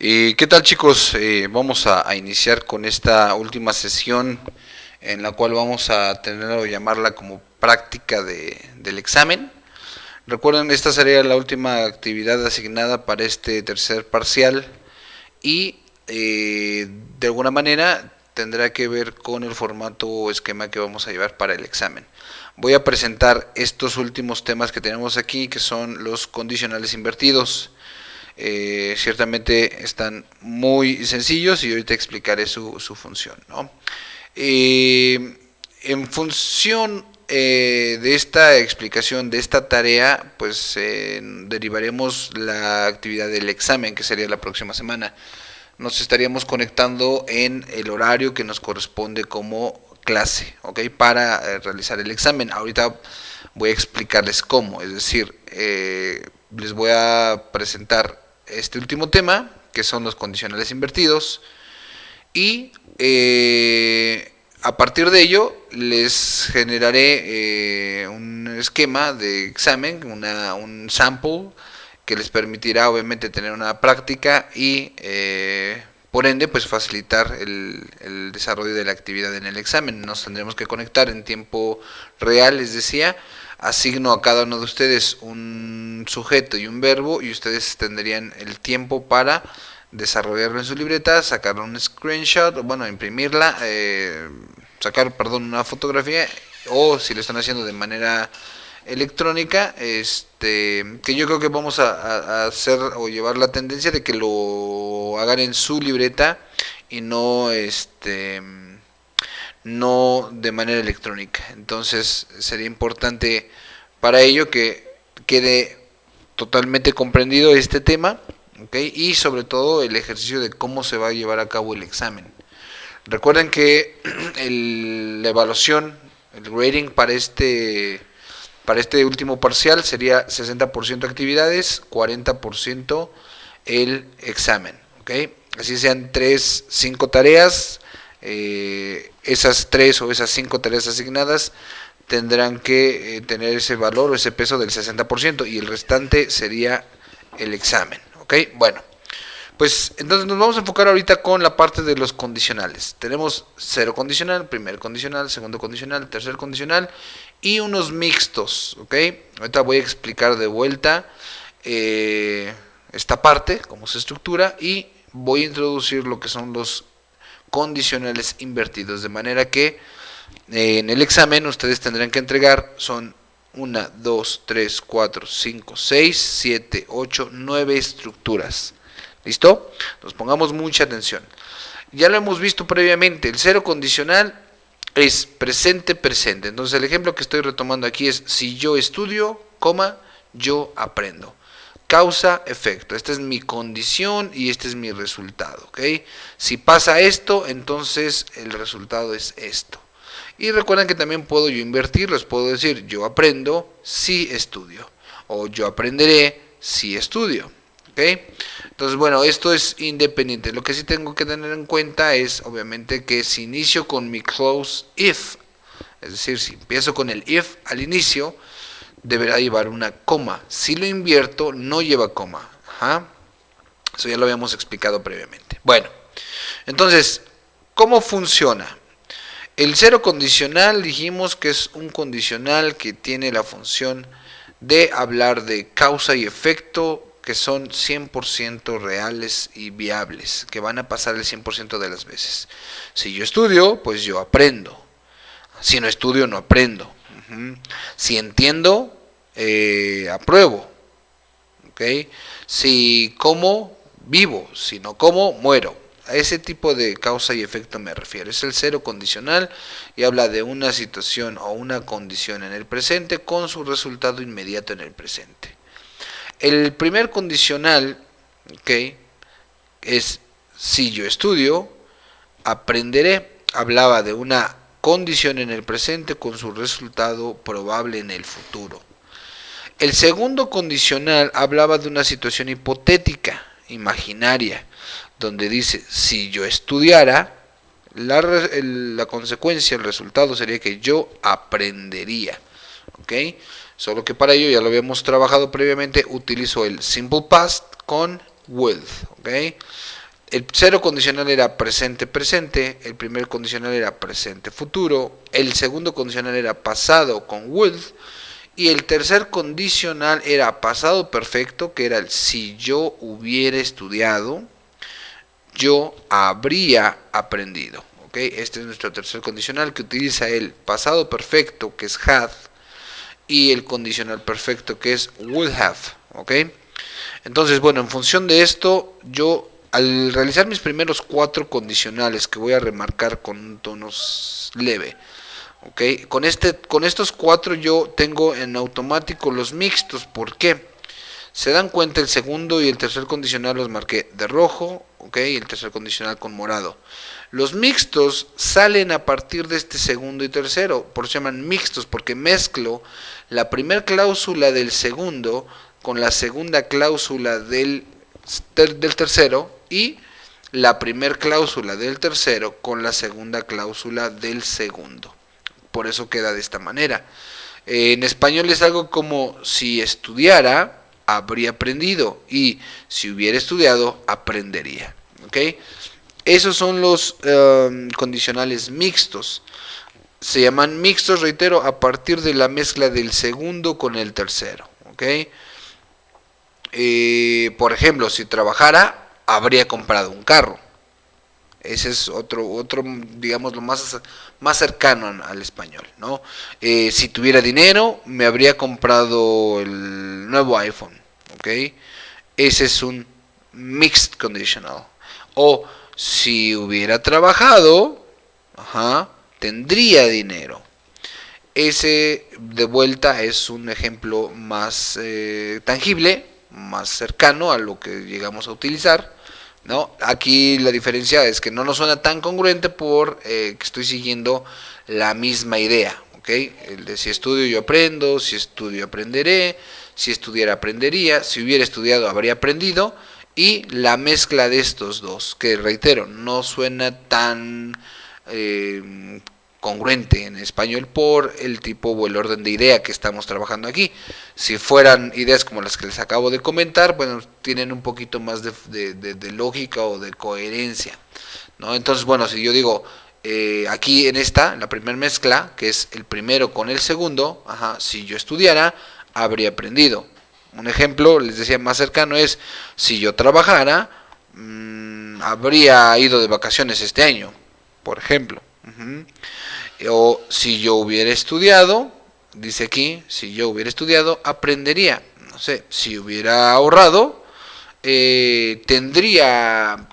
¿Qué tal, chicos? Vamos a iniciar con esta última sesión en la cual vamos a tener o llamarla como práctica del examen. Recuerden, esta sería la última actividad asignada para este tercer parcial y de alguna manera tendrá que ver con el formato o esquema que vamos a llevar para el examen. Voy a presentar estos últimos temas que tenemos aquí, que son los condicionales invertidos. Ciertamente están muy sencillos y ahorita explicaré su función, ¿no? En función de esta explicación, de esta tarea, pues derivaremos la actividad del examen, que sería la próxima semana. Nos estaríamos conectando en el horario que nos corresponde como clase, ¿ok? Para realizar el examen. Ahorita voy a explicarles cómo, es decir, les voy a presentar este último tema, que son los condicionales invertidos, y a partir de ello les generaré un esquema de examen, un sample que les permitirá obviamente tener una práctica y por ende pues facilitar el desarrollo de la actividad en el examen. Nos tendremos que conectar en tiempo real, les decía. Asigno a cada uno de ustedes un sujeto y un verbo y ustedes tendrían el tiempo para desarrollarlo en su libreta, sacar un screenshot, bueno, imprimirla, sacar, perdón, una fotografía, o si lo están haciendo de manera electrónica, que yo creo que vamos a hacer o llevar la tendencia de que lo hagan en su libreta y no no de manera electrónica. Entonces sería importante para ello que quede totalmente comprendido este tema, ¿okay? Y sobre todo el ejercicio de cómo se va a llevar a cabo el examen. Recuerden que la evaluación, el grading para este último parcial sería 60% actividades, 40% el examen, ¿okay? Así sean 5 tareas, esas 3 o esas 5 tareas asignadas tendrán que tener ese valor o ese peso del 60% y el restante sería el examen, ¿ok? Bueno, pues entonces nos vamos a enfocar ahorita con la parte de los condicionales. Tenemos cero condicional, primer condicional, segundo condicional, tercer condicional y unos mixtos, ¿ok? Ahorita voy a explicar de vuelta esta parte, cómo se estructura, y voy a introducir lo que son los condicionales invertidos, de manera que en el examen ustedes tendrán que entregar, son 1, 2, 3, 4, 5, 6, 7, 8, 9 estructuras. ¿Listo? Nos pongamos mucha atención. Ya lo hemos visto previamente, el cero condicional es presente, presente. Entonces el ejemplo que estoy retomando aquí es: si yo estudio, coma, yo aprendo. Causa, efecto. Esta es mi condición y este es mi resultado, ¿ok? Si pasa esto, entonces el resultado es esto. Y recuerden que también puedo yo invertir, les puedo decir: yo aprendo si estudio, o yo aprenderé si estudio, ¿ok? Entonces, bueno, esto es independiente. Lo que sí tengo que tener en cuenta es, obviamente, que si inicio con mi close if, es decir, si empiezo con el if al inicio, deberá llevar una coma. Si lo invierto, no lleva coma. Ajá. Eso ya lo habíamos explicado previamente. Bueno, entonces, ¿cómo funciona? El cero condicional dijimos que es un condicional que tiene la función de hablar de causa y efecto, que son 100% reales y viables, que van a pasar el 100% de las veces. Si yo estudio, pues yo aprendo. Si no estudio, no aprendo. Si entiendo, apruebo. ¿Okay? Si como, vivo. Si no como, muero. A ese tipo de causa y efecto me refiero. Es el cero condicional y habla de una situación o una condición en el presente con su resultado inmediato en el presente. El primer condicional, ¿okay?, es: si yo estudio, aprenderé. Hablaba de una condición en el presente con su resultado probable en el futuro. El segundo condicional hablaba de una situación hipotética, imaginaria, donde dice: si yo estudiara, la consecuencia, el resultado sería que yo aprendería, ¿ok? Solo que para ello, ya lo habíamos trabajado previamente, utilizo el simple past con will, ¿ok? El cero condicional era presente presente, el primer condicional era presente futuro, el segundo condicional era pasado con will, y el tercer condicional era pasado perfecto, que era el si yo hubiera estudiado, yo habría aprendido. ¿Okay? Este es nuestro tercer condicional que utiliza el pasado perfecto, que es had, y el condicional perfecto, que es would have. ¿Okay? Entonces, bueno, en función de esto, yo al realizar mis primeros 4 condicionales, que voy a remarcar con un tono leve, ¿okay? Con estos 4 yo tengo en automático los mixtos. ¿Por qué? Se dan cuenta, el segundo y el tercer condicional los marqué de rojo, ¿okay? Y el tercer condicional con morado. Los mixtos salen a partir de este segundo y tercero, por eso se llaman mixtos, porque mezclo la primera cláusula del segundo con la segunda cláusula del tercero y la primera cláusula del tercero con la segunda cláusula del segundo. Por eso queda de esta manera. En español es algo como si estudiara, habría aprendido, y si hubiera estudiado, aprendería. ¿Okay? Esos son los condicionales mixtos. Se llaman mixtos, reitero, a partir de la mezcla del segundo con el tercero. ¿Okay? Por ejemplo, si trabajara, habría comprado un carro. Ese es otro digamos, lo más cercano al español, ¿no? Si tuviera dinero, me habría comprado el nuevo iPhone, ¿ok? Ese es un mixed conditional. O si hubiera trabajado, tendría dinero. Ese de vuelta es un ejemplo más tangible, más cercano a lo que llegamos a utilizar, ¿no? Aquí la diferencia es que no nos suena tan congruente por que estoy siguiendo la misma idea, ¿ok? El de si estudio yo aprendo, si estudio aprenderé, si estudiara aprendería, si hubiera estudiado habría aprendido, y la mezcla de estos dos, que reitero, no suena tan congruente en español por el tipo o el orden de idea que estamos trabajando aquí. Si fueran ideas como las que les acabo de comentar, bueno, tienen un poquito más de lógica o de coherencia, ¿no? Entonces, bueno, si yo digo aquí en esta, la primera mezcla, que es el primero con el segundo, si yo estudiara, habría aprendido. Un ejemplo, les decía, más cercano es, si yo trabajara, habría ido de vacaciones este año, por ejemplo. O si yo hubiera estudiado, dice aquí, si yo hubiera estudiado, aprendería. No sé, si hubiera ahorrado, tendría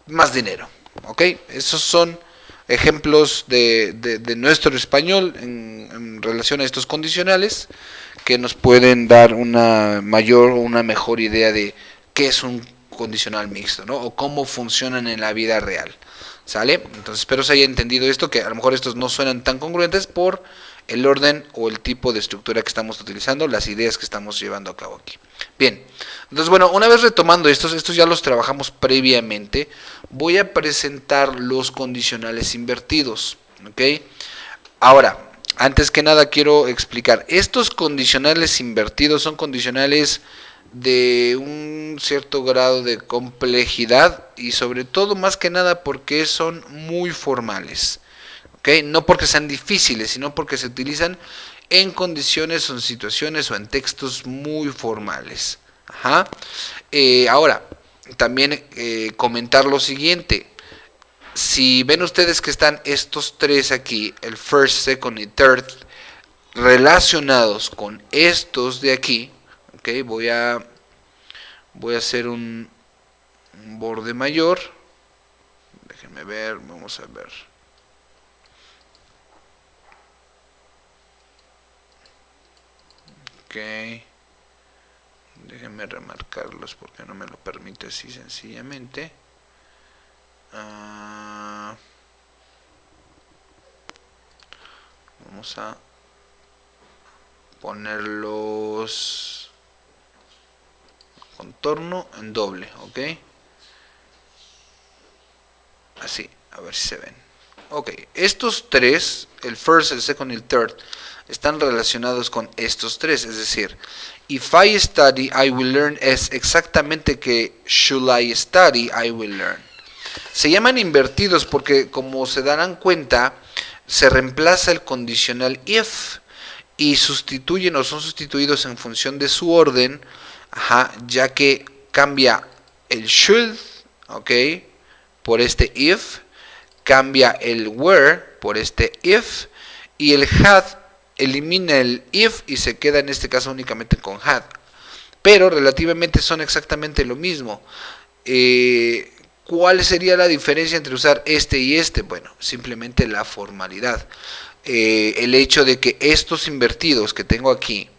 más dinero. ¿Ok? Esos son ejemplos de nuestro español en relación a estos condicionales que nos pueden dar una mayor o una mejor idea de qué es un condicional mixto, ¿no? O cómo funcionan en la vida real. ¿Sale? Entonces espero se haya entendido esto, que a lo mejor estos no suenan tan congruentes por el orden o el tipo de estructura que estamos utilizando, las ideas que estamos llevando a cabo aquí. Bien, entonces bueno, una vez retomando estos ya los trabajamos previamente, voy a presentar los condicionales invertidos, ¿ok? Ahora, antes que nada quiero explicar, estos condicionales invertidos son condicionales de un cierto grado de complejidad y sobre todo más que nada porque son muy formales, ¿okay? No porque sean difíciles, sino porque se utilizan en condiciones o en situaciones o en textos muy formales. Ahora, también comentar lo siguiente. Si ven ustedes que están estos tres aquí, el first, second y third, relacionados con estos de aquí, okay, voy a hacer un borde mayor. Déjenme ver, vamos a ver. Ok. Déjenme remarcarlos porque no me lo permite así sencillamente. Vamos a ponerlos contorno en doble, ok, así, a ver si se ven. Ok, estos tres, el first, el second y el third, están relacionados con estos tres, es decir, if I study, I will learn es exactamente que should I study, I will learn. Se llaman invertidos porque, como se darán cuenta, se reemplaza el condicional if y sustituyen o son sustituidos en función de su orden, ya que cambia el should, ok, por este if, cambia el were por este if, y el had elimina el if y se queda en este caso únicamente con had. Pero relativamente son exactamente lo mismo. ¿Cuál sería la diferencia entre usar este y este? Bueno, simplemente la formalidad. El hecho de que estos invertidos que tengo aquí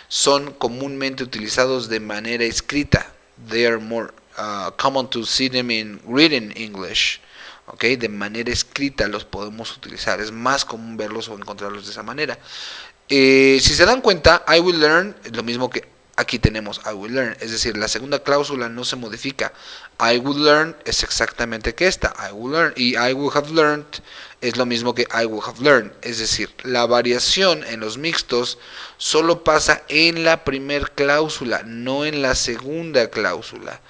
son comúnmente utilizados de manera escrita. They are more common to see them in written English. Okay, de manera escrita los podemos utilizar. Es más común verlos o encontrarlos de esa manera. Si se dan cuenta, I will learn es lo mismo que aquí tenemos I will learn. Es decir, la segunda cláusula no se modifica. I will learn es exactamente que esta. I will learn. Y I will have learned es lo mismo que I will have learned. Es decir, la variación en los mixtos solo pasa en la primera cláusula, no en la segunda cláusula.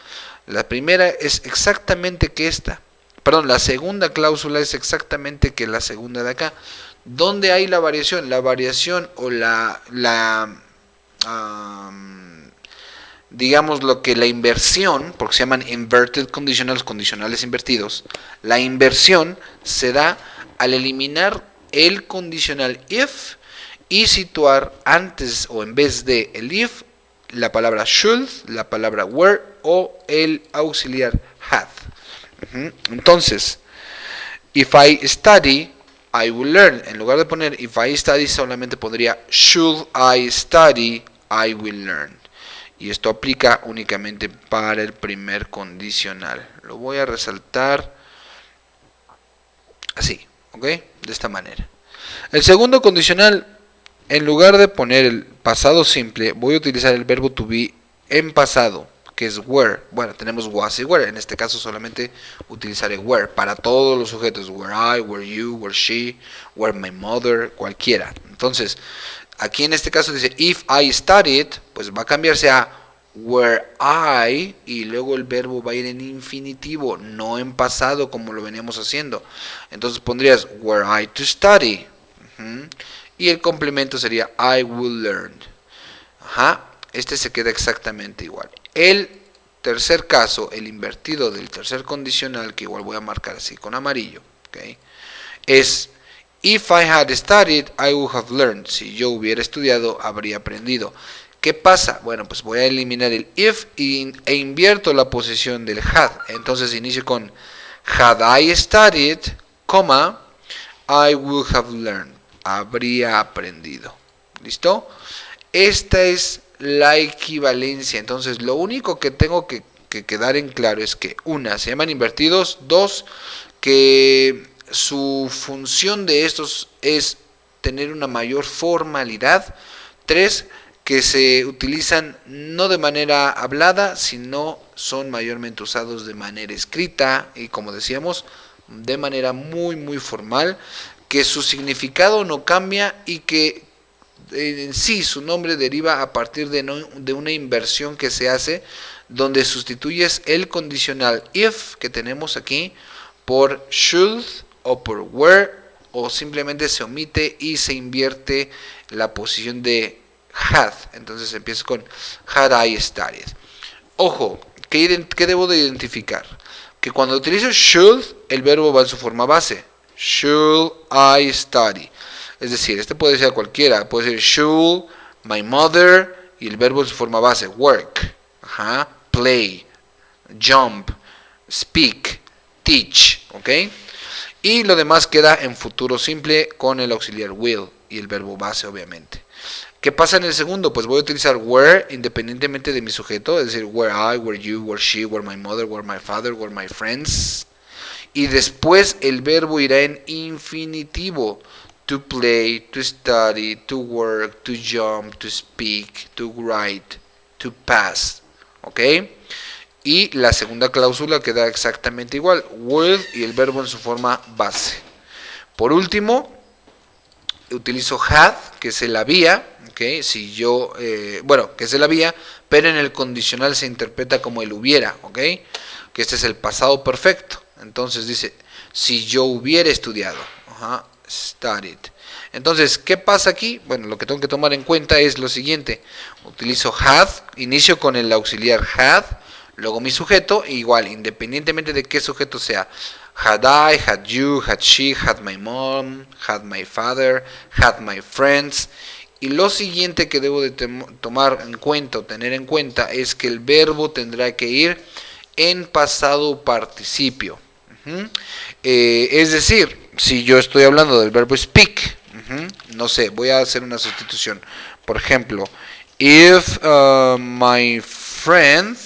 La primera es exactamente que esta. Perdón, la segunda cláusula es exactamente que la segunda de acá. ¿Dónde hay la variación? La variación o digamos lo que la inversión, porque se llaman inverted conditionals, condicionales invertidos. La inversión se da al eliminar el condicional if y situar antes o en vez de el if la palabra should, la palabra were o el auxiliar had. Entonces, if I study, I will learn. En lugar de poner if I study, solamente pondría should I study, I will learn. Y esto aplica únicamente para el primer condicional. Lo voy a resaltar así, ¿ok? De esta manera. El segundo condicional, en lugar de poner el pasado simple, voy a utilizar el verbo to be en pasado, que es were. Bueno, tenemos was y were. En este caso solamente utilizaré were para todos los sujetos. Were I, were you, were she, were my mother, cualquiera. Entonces, aquí en este caso dice if I studied, pues va a cambiarse a were I y luego el verbo va a ir en infinitivo, no en pasado como lo veníamos haciendo. Entonces pondrías were I to study. Y el complemento sería I will learn. Este se queda exactamente igual. El tercer caso, el invertido del tercer condicional, que igual voy a marcar así con amarillo, ¿okay? Es if I had studied, I would have learned. Si yo hubiera estudiado, habría aprendido. ¿Qué pasa? Bueno, pues voy a eliminar el if e invierto la posición del had. Entonces inicio con had I studied, coma, I would have learned. Habría aprendido. ¿Listo? Esta es la equivalencia. Entonces lo único que tengo que quedar en claro es que una, se llaman invertidos. Dos, que su función de estos es tener una mayor formalidad. Tres, que se utilizan no de manera hablada, sino son mayormente usados de manera escrita y, como decíamos, de manera muy muy formal, que su significado no cambia y que en sí su nombre deriva a partir de una inversión que se hace donde sustituyes el condicional if que tenemos aquí por should o por were, o simplemente se omite y se invierte la posición de had. Entonces empiezo con had I studied. Ojo, ¿qué debo de identificar? Que cuando utilizo should, el verbo va en su forma base. Should I study. Es decir, este puede ser cualquiera. Puede ser should, my mother, y el verbo en su forma base. Work, play, jump, speak, teach. ¿Ok? Y lo demás queda en futuro simple con el auxiliar will y el verbo base, obviamente. ¿Qué pasa en el segundo? Pues voy a utilizar were independientemente de mi sujeto, es decir, were I, were you, were she, were my mother, were my father, were my friends. Y después el verbo irá en infinitivo. To play, to study, to work, to jump, to speak, to write, to pass. ¿Ok? Y la segunda cláusula queda exactamente igual, would y el verbo en su forma base. Por último, utilizo had, que es el había, ¿okay? Si yo, que es el había, pero en el condicional se interpreta como el hubiera, ¿ok? Que este es el pasado perfecto. Entonces dice, si yo hubiera estudiado, studied. Entonces, ¿qué pasa aquí? Bueno, lo que tengo que tomar en cuenta es lo siguiente. Utilizo had, inicio con el auxiliar had, luego mi sujeto, igual, independientemente de qué sujeto sea. Had I, had you, had she, had my mom, had my father, had my friends. Y lo siguiente que debo de tomar en cuenta o tener en cuenta es que el verbo tendrá que ir en pasado participio. Es decir, si yo estoy hablando del verbo speak, no sé, voy a hacer una sustitución. Por ejemplo, if my friend,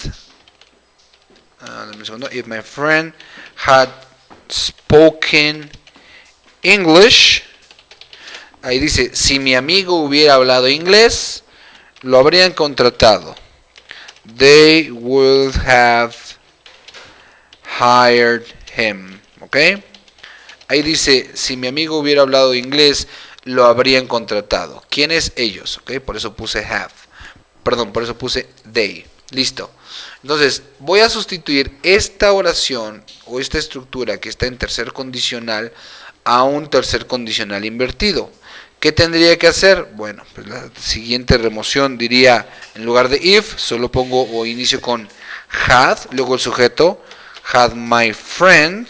if my friend had spoken English, ahí dice, si mi amigo hubiera hablado inglés, lo habrían contratado. They would have hired him. ¿Ok? Ahí dice, si mi amigo hubiera hablado inglés, lo habrían contratado. ¿Quiénes? Ellos. ¿Ok? Por eso puse have. Perdón, por eso puse they. Listo. Entonces, voy a sustituir esta oración o esta estructura que está en tercer condicional a un tercer condicional invertido. ¿Qué tendría que hacer? Bueno, pues la siguiente remoción diría, en lugar de if, solo pongo o inicio con had, luego el sujeto, had my friend,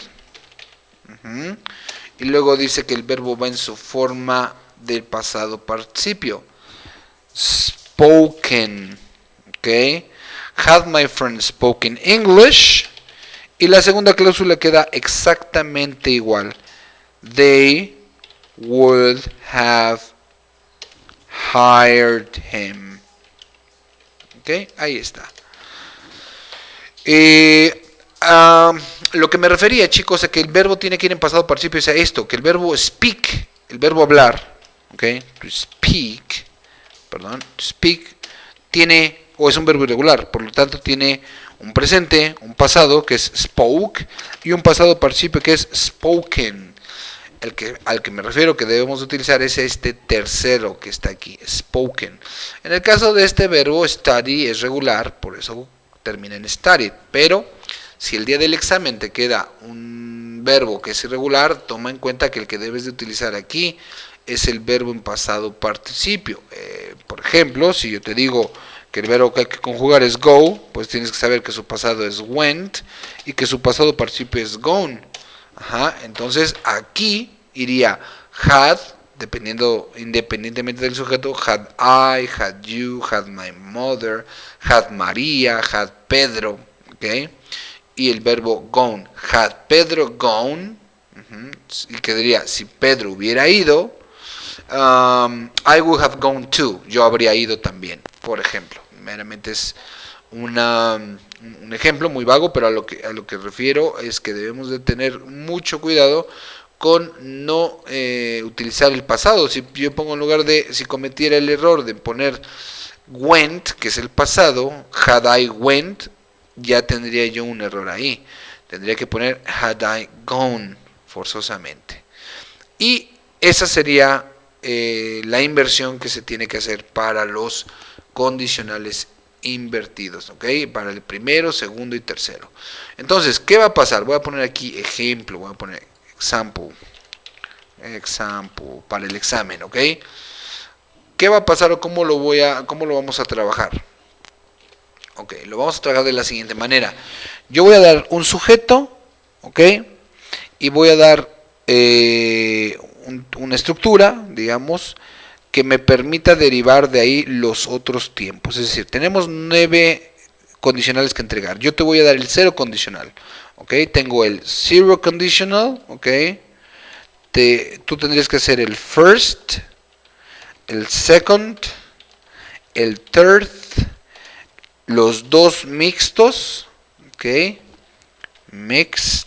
y luego dice que el verbo va en su forma del pasado participio, spoken, ¿ok? Had my friend spoken English, y la segunda cláusula queda exactamente igual, they would have hired him. Ok, ahí está. Lo que me refería, chicos, a que el verbo tiene que ir en pasado participio es a esto, que el verbo speak, el verbo hablar, ok, to speak, tiene, o es un verbo irregular, por lo tanto tiene un presente, un pasado que es spoke y un pasado participio que es spoken. Al que me refiero que debemos utilizar es este tercero que está aquí, spoken. En el caso de este verbo study es regular, por eso termina en studied, pero si el día del examen te queda un verbo que es irregular, toma en cuenta que el que debes de utilizar aquí es el verbo en pasado participio. Por ejemplo, si yo te digo que el verbo que hay que conjugar es go, pues tienes que saber que su pasado es went y que su pasado participio es gone. Entonces aquí iría had, independientemente del sujeto, had I, had you, had my mother, had María, had Pedro, ¿ok? Y el verbo gone, had Pedro gone, y que diría, si Pedro hubiera ido, I would have gone too, yo habría ido también, por ejemplo. Meramente es un ejemplo muy vago, pero a lo que refiero es que debemos de tener mucho cuidado con no utilizar el pasado. Si yo pongo en lugar de, si cometiera el error de poner went, que es el pasado, had I went, ya tendría yo un error ahí. Tendría que poner had I gone forzosamente. Y esa sería la inversión que se tiene que hacer para los condicionales invertidos, ¿ok? Para el primero, segundo y tercero. Entonces, ¿qué va a pasar? Voy a poner aquí ejemplo, voy a poner example para el examen, ¿ok? ¿Qué va a pasar o cómo lo vamos a trabajar? Ok, lo vamos a trabajar de la siguiente manera. Yo voy a dar un sujeto, ¿ok? Y voy a dar una estructura, digamos, que me permita derivar de ahí los otros tiempos. Es decir, tenemos 9 condicionales que entregar. Yo te voy a dar el 0 condicional. ¿Ok? Tengo el 0 conditional. ¿Ok? Tú tendrías que hacer el first, el second, el third, los 2 mixtos. ¿Ok? Mixed.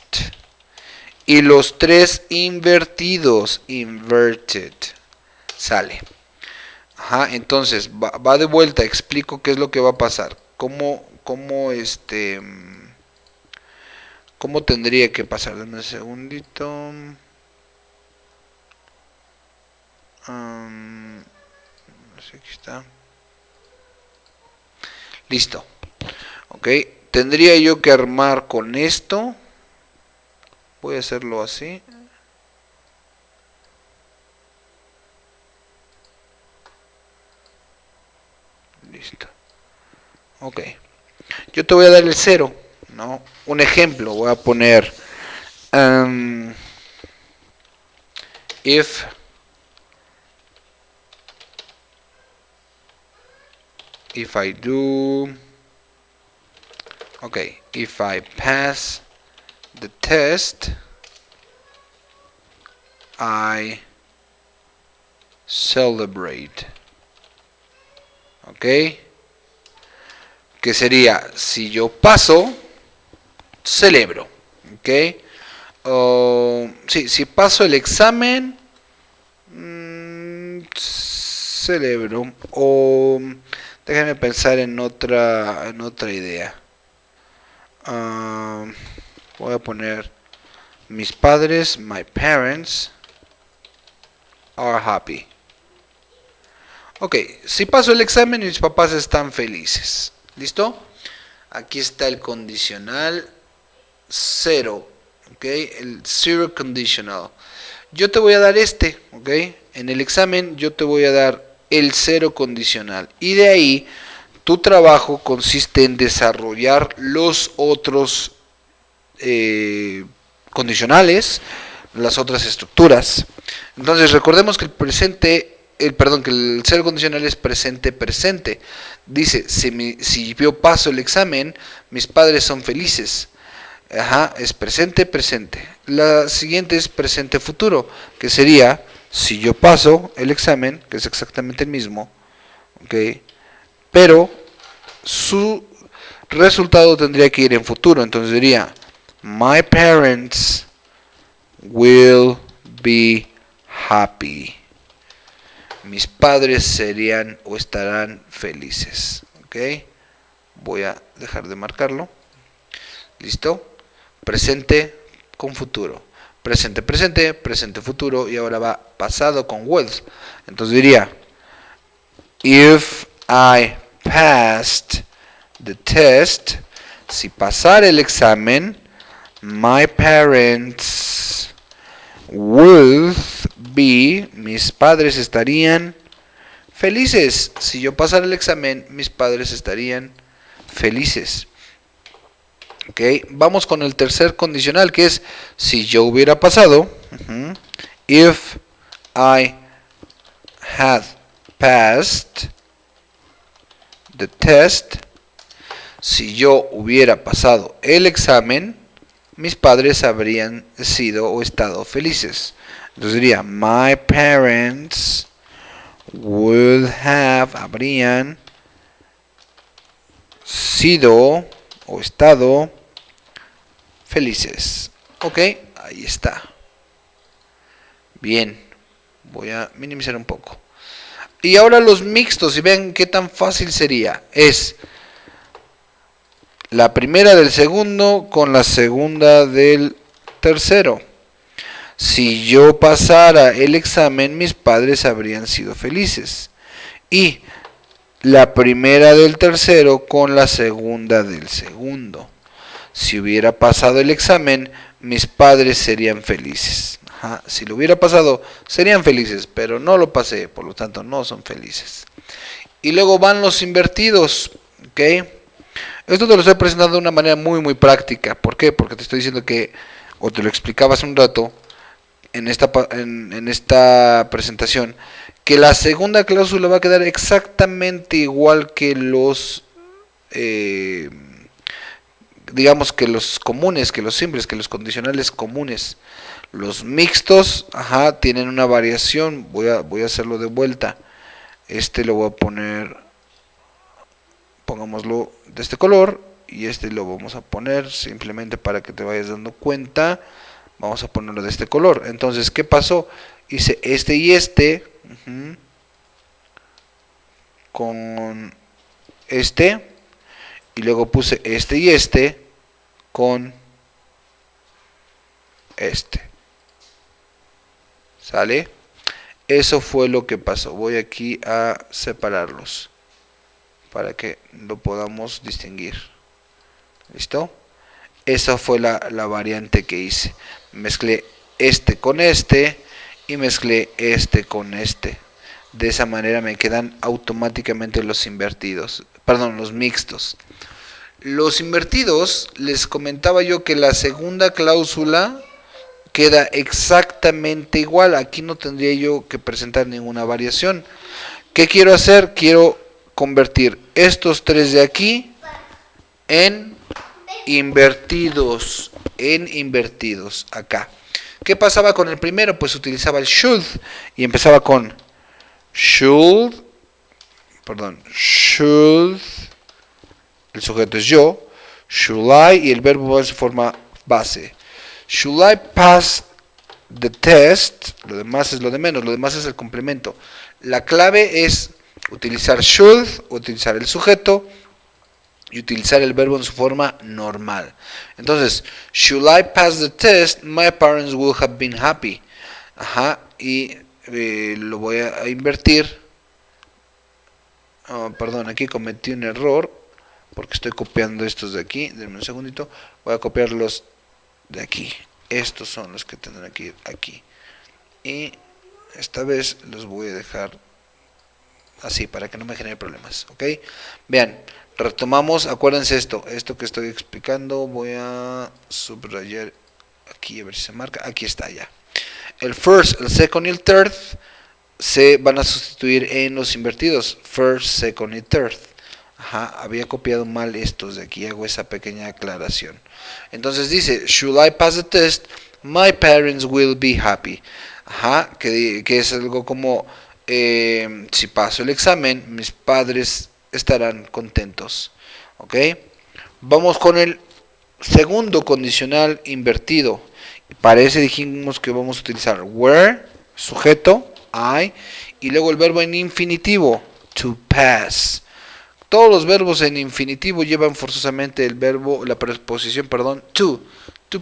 Y los 3 invertidos. Inverted. Sale. Entonces va de vuelta, explico qué es lo que va a pasar, cómo cómo tendría que pasar. Dame un segundito. Aquí está. Listo. Ok. Tendría yo que armar con esto. Voy a hacerlo así. Listo. Ok. Yo te voy a dar el 0, ¿no? Un ejemplo. Voy a poner if I do, okay, if I pass the test, I celebrate. Ok, que sería, si yo paso, celebro. Ok, sí, si paso el examen, celebro. O déjame pensar en otra idea. Voy a poner mis padres, my parents are happy. Ok, si paso el examen, mis papás están felices. ¿Listo? Aquí está el condicional 0. Ok, el 0 conditional. Yo te voy a dar ok. En el examen yo te voy a dar el 0 condicional. Y de ahí tu trabajo consiste en desarrollar los otros condicionales, las otras estructuras. Entonces recordemos que que el 0 condicional es presente. Dice, si yo paso el examen, mis padres son felices. Ajá, es presente. La siguiente es presente futuro, que sería, si yo paso el examen, que es exactamente el mismo, ok, pero su resultado tendría que ir en futuro. Entonces diría, my parents will be happy. Mis padres serían o estarán felices. Ok, voy a dejar de marcarlo. Listo. Presente con futuro. Presente, futuro. Y ahora va pasado con will. Entonces diría, if I passed the test, si pasara el examen, my parents would be, mis padres estarían felices. Si yo pasara el examen, mis padres estarían felices. Ok, vamos con el tercer condicional, que es si yo hubiera pasado. If I had passed the test, si yo hubiera pasado el examen, mis padres habrían sido o estado felices. Entonces diría, my parents habrían sido o estado felices. Ok, ahí está. Bien, voy a minimizar un poco. Y ahora los mixtos, y vean qué tan fácil sería. Es la primera del segundo con la segunda del tercero. Si yo pasara el examen, mis padres habrían sido felices. Y la primera del tercero con la segunda del segundo. Si hubiera pasado el examen, mis padres serían felices. Ajá. Si lo hubiera pasado, serían felices, pero no lo pasé, por lo tanto no son felices. Y luego van los invertidos. ¿Ok? Esto te lo estoy presentando de una manera muy práctica. ¿Por qué? Porque te estoy diciendo que, o te lo explicaba hace un rato, en esta presentación, que la segunda cláusula va a quedar exactamente igual que los digamos que los comunes, que los simples, que los condicionales comunes. Los mixtos, tienen una variación. Voy a hacerlo de vuelta. Este lo voy a poner, pongámoslo de este color, y este lo vamos a poner simplemente para que te vayas dando cuenta. Vamos a ponerlo de este color. Entonces, ¿qué pasó? Hice este y este con este, y luego puse este y este con este. ¿Sale? Eso fue lo que pasó. Voy aquí a separarlos para que lo podamos distinguir. ¿Listo? Esa fue la variante que hice. Mezclé este con este y mezclé este con este. De esa manera me quedan automáticamente los invertidos. Perdón, los mixtos. Los invertidos, les comentaba yo que la segunda cláusula queda exactamente igual. Aquí no tendría yo que presentar ninguna variación. ¿Qué quiero hacer? Quiero convertir estos tres de aquí en invertidos. Acá. ¿Qué pasaba con el primero? Pues utilizaba el should y empezaba con should, el sujeto es yo, should I, y el verbo va en su forma base. Should I pass the test? Lo demás es lo de menos, lo demás es el complemento. La clave es utilizar should, utilizar el sujeto y utilizar el verbo en su forma normal. Entonces, should I pass the test? My parents would have been happy. Ajá, y lo voy a invertir. Perdón, aquí cometí un error porque estoy copiando estos de aquí. Denme un segundito. Voy a copiarlos de aquí. Estos son los que tendrán que ir aquí. Y esta vez los voy a dejar así para que no me genere problemas. ¿Ok? Vean, retomamos. Acuérdense esto que estoy explicando. Voy a subrayar aquí a ver si se marca. Aquí está ya. El first, el second y el third se van a sustituir en los invertidos. First, second y third. Ajá, había copiado mal estos de aquí. Hago esa pequeña aclaración. Entonces dice, should I pass the test? My parents will be happy. Ajá, que es algo como, si paso el examen, mis padres estarán contentos. ¿Ok? Vamos con el segundo condicional invertido. Para ese dijimos que vamos a utilizar were, sujeto, I, y luego el verbo en infinitivo, to pass. Todos los verbos en infinitivo llevan forzosamente el verbo, la preposición, perdón, to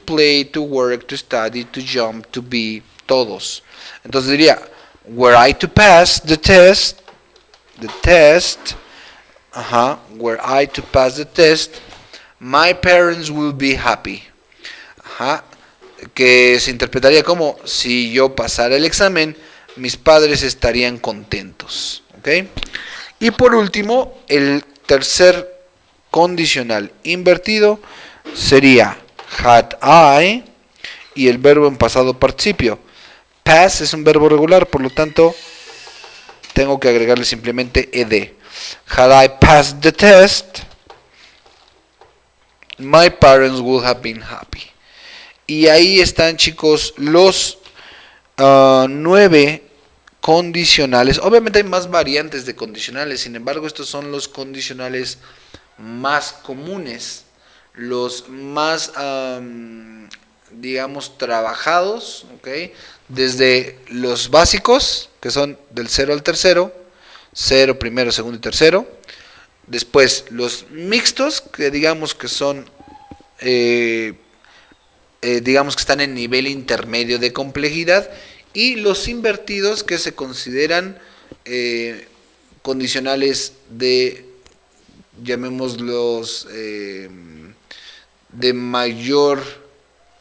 play, to work, to study, to jump, to be, todos. Entonces diría, were I to pass the test, were I to pass the test, my parents will be happy. Ajá, que se interpretaría como, si yo pasara el examen, mis padres estarían contentos. ¿Ok? Y por último, el tercer condicional invertido sería had I y el verbo en pasado participio. Pass es un verbo regular, por lo tanto tengo que agregarle simplemente ed. Had I passed the test, my parents would have been happy. Y ahí están, chicos, los 9 condicionales. Obviamente hay más variantes de condicionales, sin embargo estos son los condicionales más comunes, los más digamos trabajados, ¿okay? Desde los básicos, que son del 0 al tercero, 0, primero, segundo y tercero. Después los mixtos, que digamos que son digamos que están en nivel intermedio de complejidad, y los invertidos, que se consideran condicionales de, llamémoslos, de mayor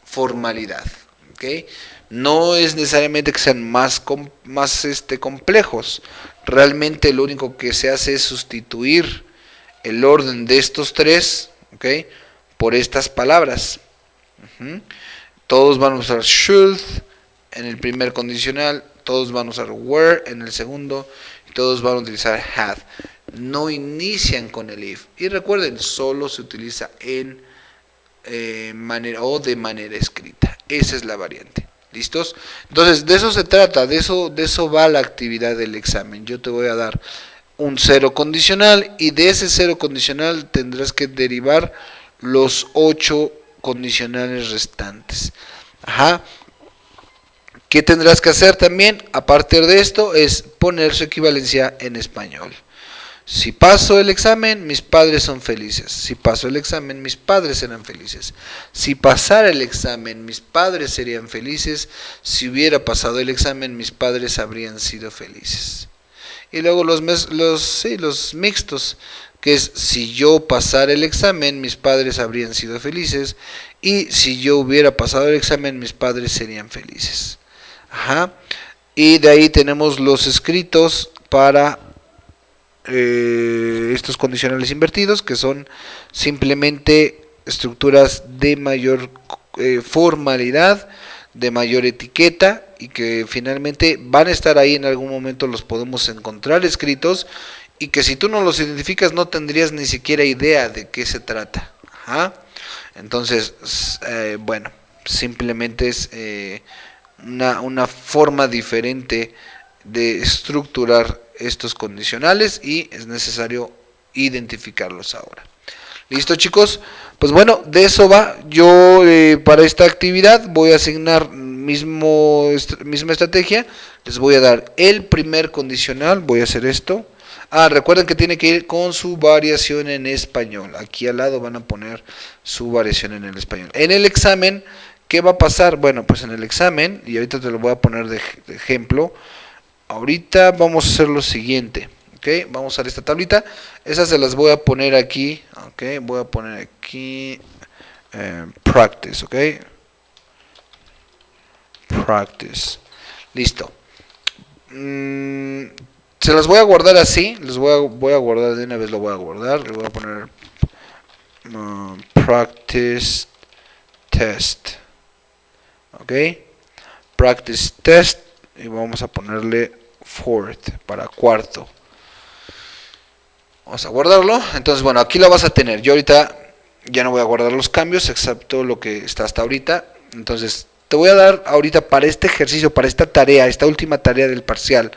formalidad. ¿Okay? No es necesariamente que sean más complejos. Realmente lo único que se hace es sustituir el orden de estos tres, ¿okay?, por estas palabras. Todos van a usar should en el primer condicional, todos van a usar were en el segundo, y todos van a utilizar had. No inician con el if. Y recuerden, solo se utiliza en manera o de manera escrita. Esa es la variante. ¿Listos? Entonces, de eso se trata, de eso va la actividad del examen. Yo te voy a dar un cero condicional, y de ese cero condicional tendrás que derivar los 8 condicionales restantes. Ajá. ¿Qué tendrás que hacer también? A partir de esto es poner su equivalencia en español. Si paso el examen, mis padres son felices. Si paso el examen, mis padres serán felices. Si pasara el examen, mis padres serían felices. Si hubiera pasado el examen, mis padres habrían sido felices. Y luego los mixtos, que es si yo pasara el examen, mis padres habrían sido felices. Y si yo hubiera pasado el examen, mis padres serían felices. Ajá. Y de ahí tenemos los escritos para estos condicionales invertidos, que son simplemente estructuras de mayor formalidad, de mayor etiqueta, y que finalmente van a estar ahí en algún momento, los podemos encontrar escritos, y que si tú no los identificas no tendrías ni siquiera idea de qué se trata. Ajá. Entonces, bueno, simplemente es una forma diferente de estructurar estos condicionales y es necesario identificarlos ahora. ¿Listo, chicos? Pues bueno, de eso va. Yo para esta actividad voy a asignar misma estrategia. Les voy a dar el primer condicional. Voy a hacer esto. Recuerden que tiene que ir con su variación en español. Aquí al lado van a poner su variación en el español. En el examen, ¿qué va a pasar? Bueno, pues en el examen, y ahorita te lo voy a poner de ejemplo. Ahorita vamos a hacer lo siguiente. Okay, vamos a usar esta tablita. Esas se las voy a poner aquí. Okay, voy a poner aquí practice. Okay, practice. Listo. Se las voy a guardar así. Voy a guardar de una vez. Lo voy a guardar. Le voy a poner practice test. Okay, practice test. Y vamos a ponerle fourth para cuarto. Vamos a guardarlo. Entonces, bueno, aquí lo vas a tener. Yo ahorita ya no voy a guardar los cambios, excepto lo que está hasta ahorita. Entonces, te voy a dar ahorita para este ejercicio, para esta tarea, esta última tarea del parcial,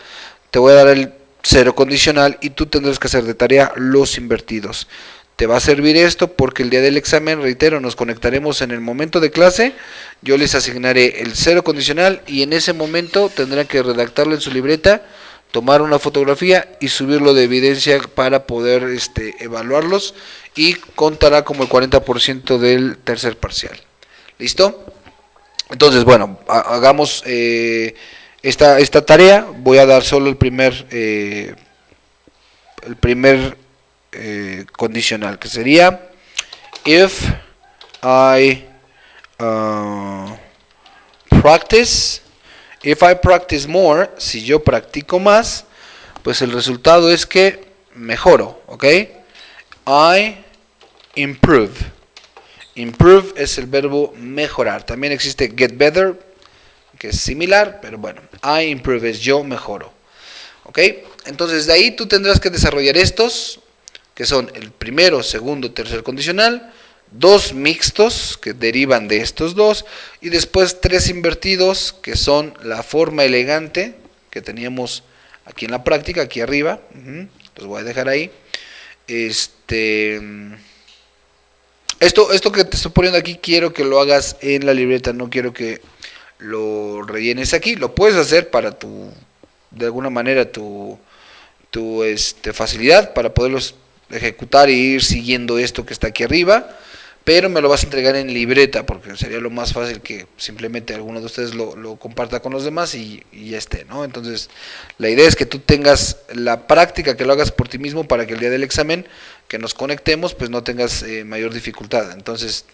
te voy a dar el cero condicional y tú tendrás que hacer de tarea los invertidos. Te va a servir esto porque el día del examen, reitero, nos conectaremos en el momento de clase. Yo les asignaré el cero condicional y en ese momento tendrán que redactarlo en su libreta, tomar una fotografía y subirlo de evidencia para poder evaluarlos, y contará como el 40% del tercer parcial. ¿Listo? Entonces, bueno, hagamos esta tarea. Voy a dar solo el primer condicional, que sería if I practice more. Si yo practico más, pues el resultado es que mejoro. ¿Ok? I improve. Improve es el verbo mejorar. También existe get better, que es similar, pero bueno, I improve es yo mejoro. ¿Ok? Entonces de ahí tú tendrás que desarrollar estos, que son el primero, segundo, tercer condicional, dos mixtos que derivan de estos dos, y después tres invertidos, que son la forma elegante que teníamos aquí en la práctica, aquí arriba. Los voy a dejar ahí. Esto que te estoy poniendo aquí, quiero que lo hagas en la libreta, no quiero que lo rellenes aquí. Lo puedes hacer para de alguna manera tu facilidad para poderlos ejecutar e ir siguiendo esto que está aquí arriba, pero me lo vas a entregar en libreta porque sería lo más fácil que simplemente alguno de ustedes lo comparta con los demás y ya esté, ¿no? Entonces la idea es que tú tengas la práctica, que lo hagas por ti mismo para que el día del examen que nos conectemos pues no tengas mayor dificultad. Entonces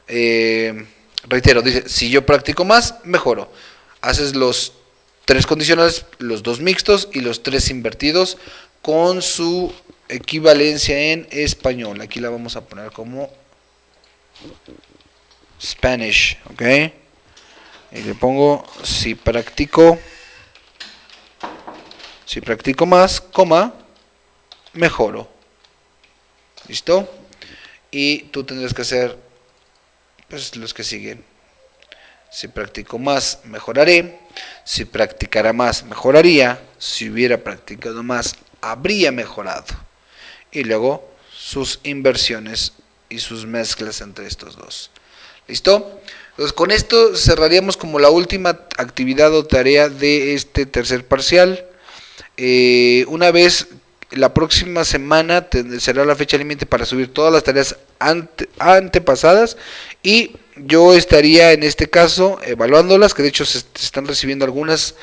reitero, dice, si yo practico más, mejoro. Haces los tres condicionales, los dos mixtos y los tres invertidos con su equivalencia en español. Aquí la vamos a poner como Spanish, ¿ok? Y le pongo si practico más, coma, mejoro. ¿Listo? Y tú tendrás que hacer pues los que siguen. Si practico más, mejoraré. Si practicara más, mejoraría. Si hubiera practicado más, habría mejorado. Y luego sus inversiones y sus mezclas entre estos dos. ¿Listo? Entonces con esto cerraríamos como la última actividad o tarea de este tercer parcial. Una vez la próxima semana será la fecha límite para subir todas las tareas antepasadas, y yo estaría en este caso evaluándolas, que de hecho se están recibiendo algunas,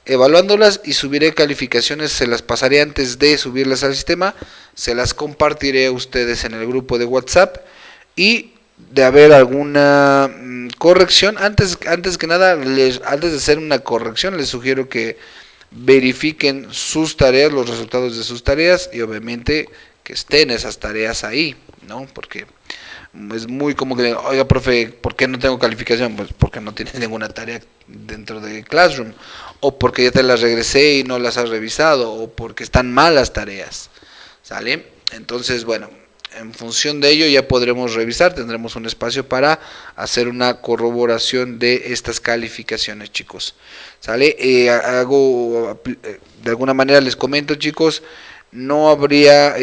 evaluándolas, y subiré calificaciones, se las pasaré antes de subirlas al sistema, se las compartiré a ustedes en el grupo de WhatsApp, y de haber alguna corrección, antes que nada, antes de hacer una corrección, les sugiero que verifiquen sus tareas, los resultados de sus tareas, y obviamente que estén esas tareas ahí, ¿no? Porque es muy como que, oiga, profe, ¿por qué no tengo calificación? Pues porque no tienes ninguna tarea dentro de Classroom, o porque ya te las regresé y no las has revisado, o porque están malas tareas, ¿sale? Entonces, bueno, en función de ello ya podremos revisar, tendremos un espacio para hacer una corroboración de estas calificaciones, chicos. ¿Sale? De alguna manera les comento, chicos, no habría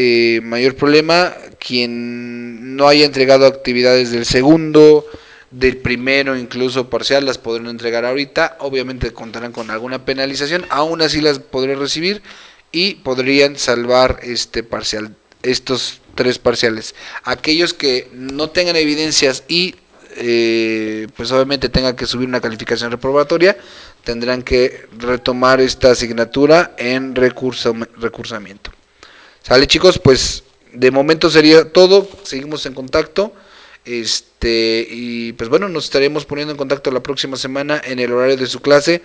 mayor problema quien no haya entregado actividades del segundo, del primero, incluso parcial, las podrán entregar ahorita. Obviamente contarán con alguna penalización, aún así las podrán recibir y podrían salvar este parcial, estos 3 parciales. Aquellos que no tengan evidencias y pues obviamente tengan que subir una calificación reprobatoria, tendrán que retomar esta asignatura en recursamiento. ¿Sale, chicos? Pues de momento sería todo, seguimos en contacto. Y pues bueno, nos estaremos poniendo en contacto la próxima semana en el horario de su clase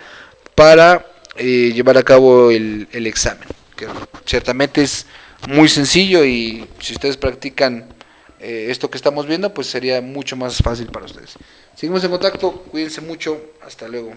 para llevar a cabo el examen, que ciertamente es muy sencillo, y si ustedes practican esto que estamos viendo, pues sería mucho más fácil para ustedes. Seguimos en contacto, cuídense mucho, hasta luego.